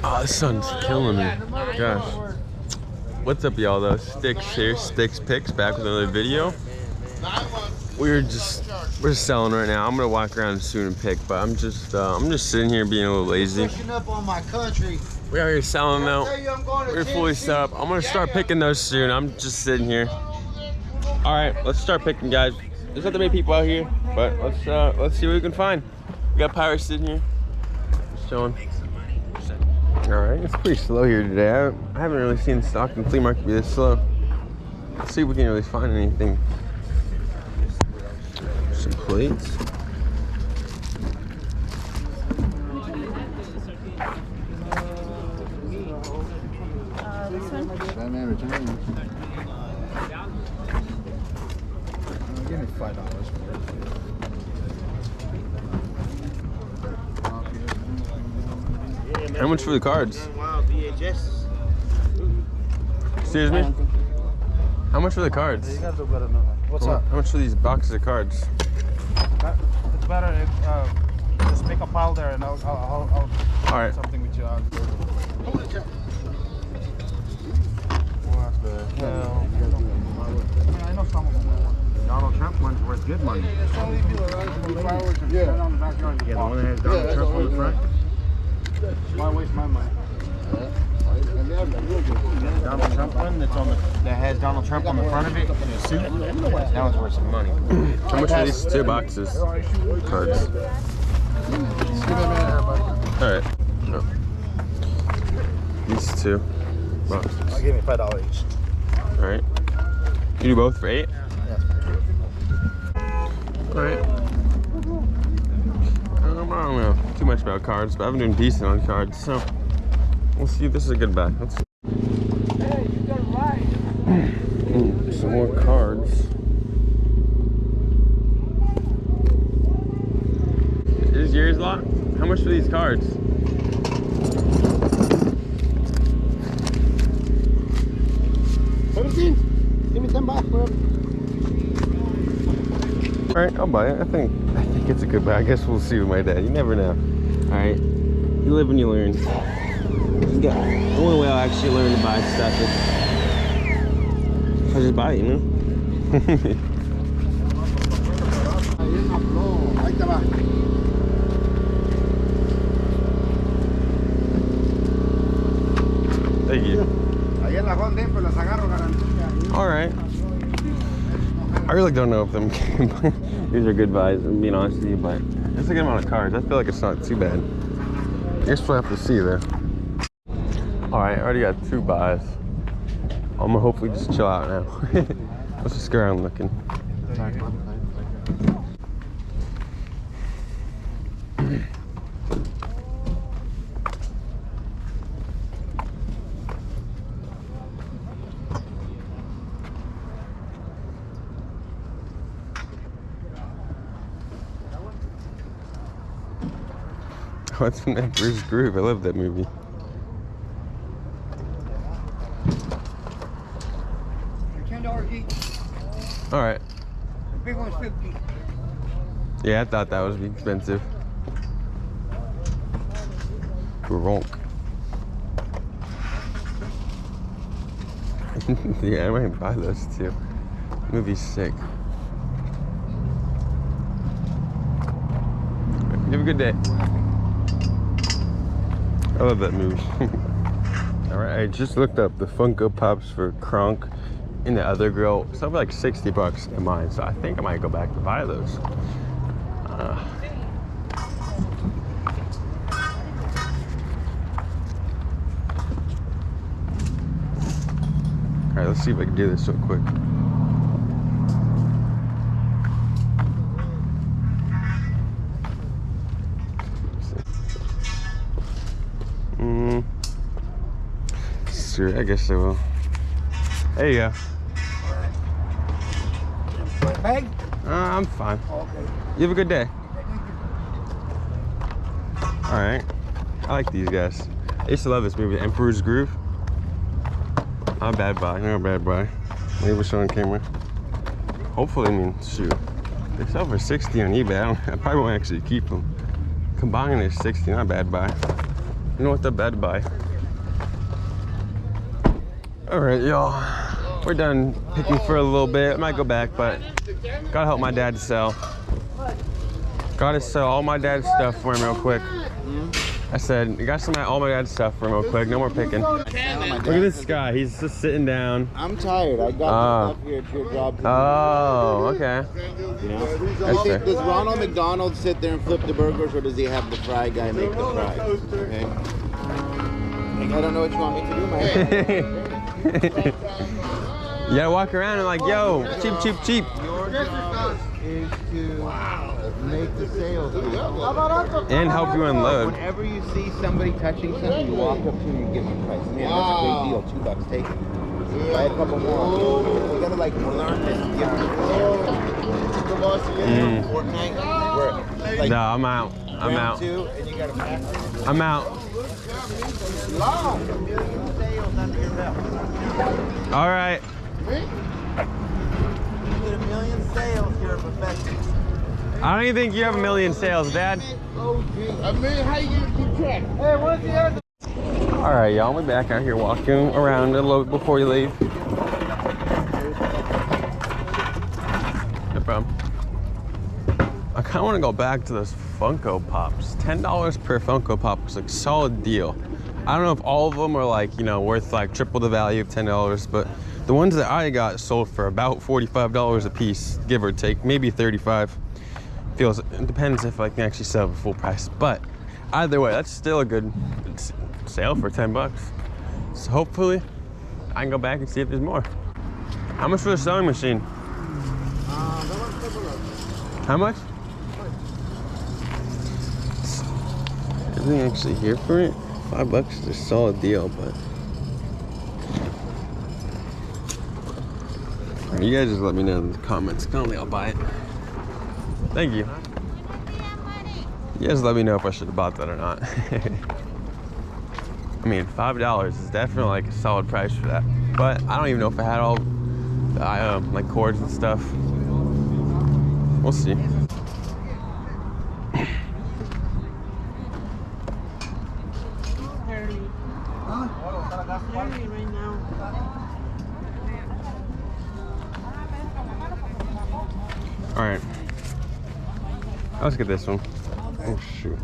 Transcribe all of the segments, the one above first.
Oh, the sun's killing me. Gosh. What's up, y'all? Though, Stixx here, Stixx Picks, back with another video. We're selling right now. I'm gonna walk around soon and pick, but I'm just sitting here being a little lazy. Up on my country. We are here selling though. We're fully set up. I'm gonna start picking those soon. I'm just sitting here. All right, let's start picking, guys. There's not that many people out here, but let's see what we can find. We got Pirates sitting here, just chilling. All right, it's pretty slow here today. I haven't really seen the Stockton flea market be this slow. Let's see if we can really find anything. Some plates. This one? Give me $5. How much for the cards? Excuse me? How much for the cards? What's up? How much for these boxes of cards? It's better if just make a pile there and I'll All right. something with you. What the hell? I know some of them. Donald Trump one's worth good money. Yeah. Yeah, the one that has Donald Trump on the front. Why waste my money? Donald Trump one that has Donald Trump on the front of it in a suit. That one's worth some money. How much are these two boxes? Cards. All right. No. These two boxes. I'll give me $5 each. All right. You do both for 8? Yes. All right. I don't know too much about cards, but I've been doing decent on cards, so we'll see. This is a good bag. Let's see. Hey, you got it right. Some more cards. Is yours locked? How much for these cards? $17. Give me $10, whatever. All right, I'll buy it. I think it's a good bag. I guess we'll see with my dad. You never know. All right, you live and you learn. The only way I'll actually learn to buy stuff is if I just buy it, you know? Thank you. All right. I really don't know if these are good buys, I'm being honest with you, but it's a good amount of cards. I feel like it's not too bad. I guess we'll have to see though. All right, I already got 2 buys. I'm gonna hopefully just chill out now. Let's just go around looking. What's from that Bruce Groove? I love that movie. $10 each. All right. The big one's $50. Yeah, I thought that would be expensive. Gronk. Yeah, I might buy those too. Movie's sick. You have a good day. I love that movie. All right, I just looked up the Funko Pops for Kronk and the other girl. Something like $60 in mine, so I think I might go back to buy those. All right, let's see if I can do this real quick. Sure, I guess I will. There you go. Bag? I'm fine. Okay. You have a good day. All right. I like these guys. I used to love this movie, Emperor's Groove. Not a bad buy, not a bad buy. Maybe we'll show on camera. Hopefully, I mean, shoot. They sell for 60 on eBay. I probably won't actually keep them. Combined, they're 60, not a bad buy. You know what the bed buy. All right, y'all. We're done picking for a little bit. I might go back, but gotta help my dad sell. Gotta sell all my dad's stuff for him real quick. I said, you got some all my dad's stuff for him real quick. No more picking. Look at this guy. He's just sitting down. I'm tired. I got stuff here at your job. Oh, okay. You know? Does Ronald McDonald sit there and flip the burgers, or does he have the fry guy make the fries? Okay. Like, I don't know what you want me to do, man. You gotta walk around and like, yo, cheap, cheap, cheap. Your job is to make the sales and help you unload. Whenever you see somebody touching something, you walk up to them and give them a price. Man, that's a great deal. $2, take it. Buy a couple more. You gotta like learn this. Give them Fortnite. Like, no, I'm out. I'm out. Two, and you gotta pack it. I'm out. All right. I don't even think you have 1 million sales, Dad. I mean, how you gonna keep track? Hey, what's the other? All right, y'all. We're back out here walking around a little before you leave. No problem. I kind of want to go back to those Funko Pops. $10 per Funko Pop was like a solid deal. I don't know if all of them are like, you know, worth like triple the value of $10, but the ones that I got sold for about $45 a piece, give or take, maybe 35. It depends if I can actually sell for full price, but either way, that's still a good sale for 10 bucks. So hopefully I can go back and see if there's more. How much for the sewing machine? How much? Everything actually here for it? $5 is a solid deal, but you guys just let me know in the comments. Currently, I'll buy it. Thank you. You guys let me know if I should have bought that or not. I mean, $5 is definitely like a solid price for that. But I don't even know if I had all the like cords and stuff. We'll see. All right, let's get this one. Oh shoot.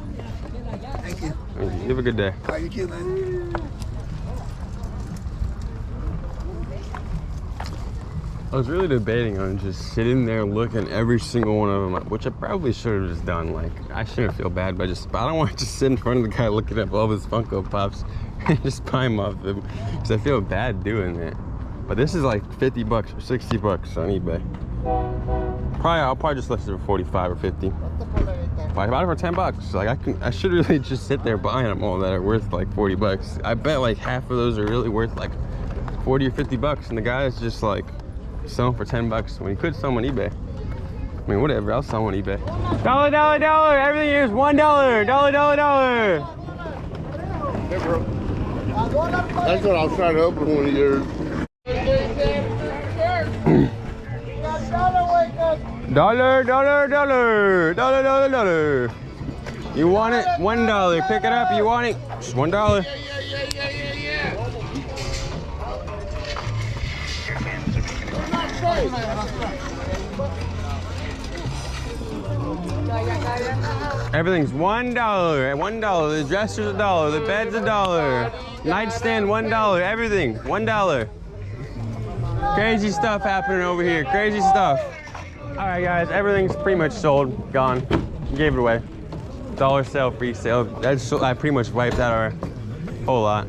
Thank you. You have a good day. How you too, man? I was really debating on just sitting there looking at every single one of them up, which I probably should have just done. Like, I shouldn't feel bad, but I don't want to just sit in front of the guy looking at all his Funko Pops and just buy them off them, because I feel bad doing that. But this is like 50 bucks or 60 bucks on eBay. I'll probably just list it for 45 or 50. But I bought it for 10 bucks. Like, I should really just sit there buying them all that are worth like 40 bucks. I bet like half of those are really worth like 40 or 50 bucks, and the guy is just like selling for 10 bucks when he could sell them on eBay. I mean, whatever, I'll sell them on eBay. Dollar, dollar, dollar, everything is $1. Dollar, dollar, dollar. Hey, bro. That's what I was trying to open one of yours. Dollar, dollar, dollar, dollar, dollar, dollar. You want it? $1. Pick it up. You want it? Just $1. Everything's $1. $1. The dresser's $1. The bed's $1. Nightstand $1. Everything $1. Crazy stuff happening over here. Crazy stuff. All right, guys. Everything's pretty much sold. Gone. Gave it away. Dollar sale, free sale. I pretty much wiped out our whole lot.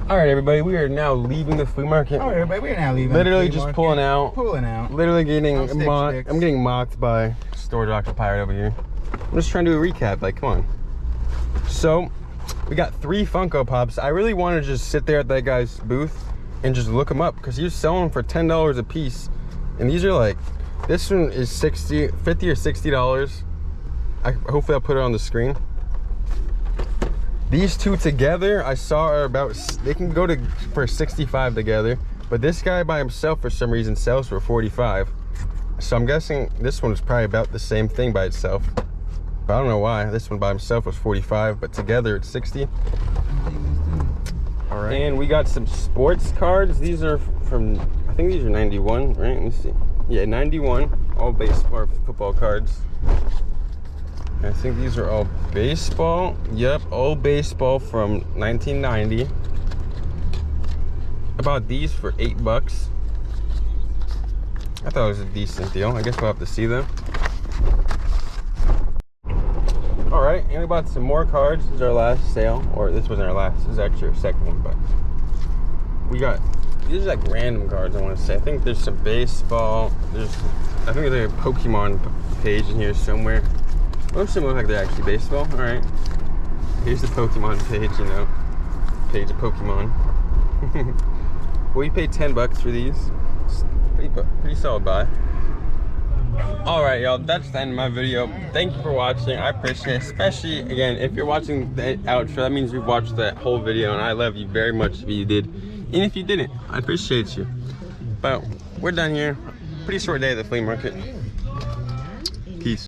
All right, everybody. We are now leaving the flea market. All right, everybody. We're now leaving. Literally just pulling out. Pulling out. Literally getting mocked. Stixx I'm getting mocked by Storage Doctor Pirate over here. I'm just trying to do a recap. Like, come on. So, we got 3 Funko Pops. I really want to just sit there at that guy's booth and just look them up, because he was selling them for $10 a piece, and these are like, this one is $50 or $60. Hopefully I'll put it on the screen. These two together I saw are about, they can go to for 65 together, but this guy by himself for some reason sells for 45. So I'm guessing this one is probably about the same thing by itself. But I don't know why. This one by himself was 45, but together it's 60. All right. And we got some sports cards. These are from, I think these are 91, right? Let me see. Yeah, 91. All baseball, football cards. I think these are all baseball. Yep, all baseball from 1990. I bought these for $8. I thought it was a decent deal. I guess we'll have to see them. All right, and we bought some more cards. This is our last sale, or this wasn't our last. This is actually our second one, but we got, these are like random cards, I want to say. I think there's some baseball. I think there's like a Pokemon page in here somewhere. Most of them look like they're actually baseball. All right, here's the Pokemon page, you know, page of Pokemon. We paid $10 for these. Pretty solid buy. All right, y'all, that's the end of my video. Thank you for watching. I appreciate it, especially again if you're watching the outro. That means you've watched that whole video, and I love you very much if you did. And if you didn't, I appreciate you. But we're done here. Pretty short day at the flea market. Peace.